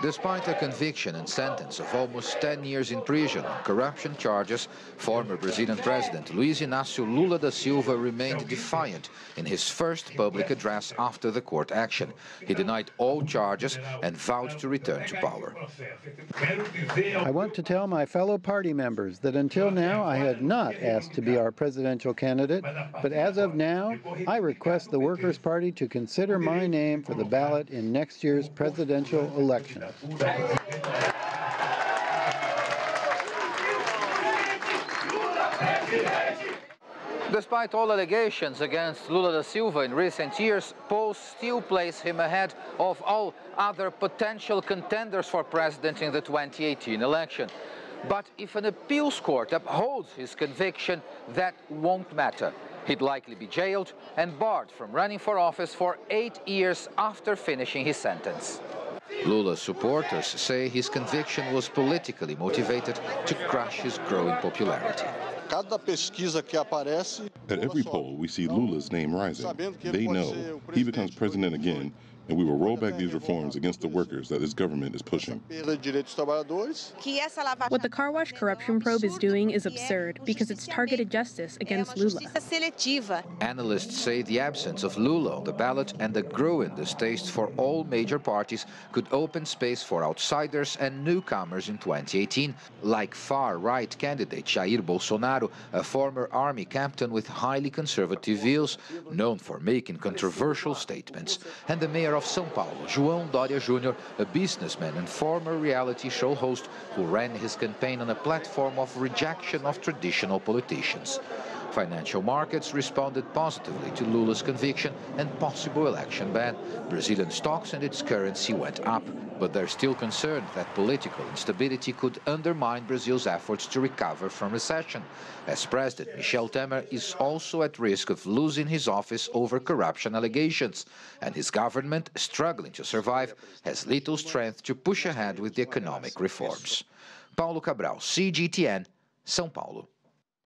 Despite a conviction and sentence of almost 10 years in prison on corruption charges, former Brazilian President Luiz Inácio Lula da Silva remained defiant in his first public address after the court action. He denied all charges and vowed to return to power. I want to tell my fellow party members that until now I had not asked to be our presidential candidate, but as of now, I request the Workers' Party to consider my name for the ballot in next year's presidential election. Despite all allegations against Lula da Silva in recent years, polls still place him ahead of all other potential contenders for president in the 2018 election. But if an appeals court upholds his conviction, that won't matter. He'd likely be jailed and barred from running for office for 8 years after finishing his sentence. Lula's supporters say his conviction was politically motivated to crush his growing popularity. At every poll, we see Lula's name rising. They know he becomes president again, and we will roll back these reforms against the workers that this government is pushing. What the car wash corruption probe is doing is absurd because it's targeted justice against Lula. Analysts say the absence of Lula on the ballot and the growing distaste for all major parties could open space for outsiders and newcomers in 2018, like far-right candidate Jair Bolsonaro, a former army captain with highly conservative views, known for making controversial statements, and the mayor of Sao Paulo, João Dória Jr., a businessman and former reality show host who ran his campaign on a platform of rejection of traditional politicians. Financial markets responded positively to Lula's conviction and possible election ban. Brazilian stocks and its currency went up, but they're still concerned that political instability could undermine Brazil's efforts to recover from recession, as President Michel Temer is also at risk of losing his office over corruption allegations, and his government, struggling to survive, has little strength to push ahead with the economic reforms. Paulo Cabral, CGTN, São Paulo.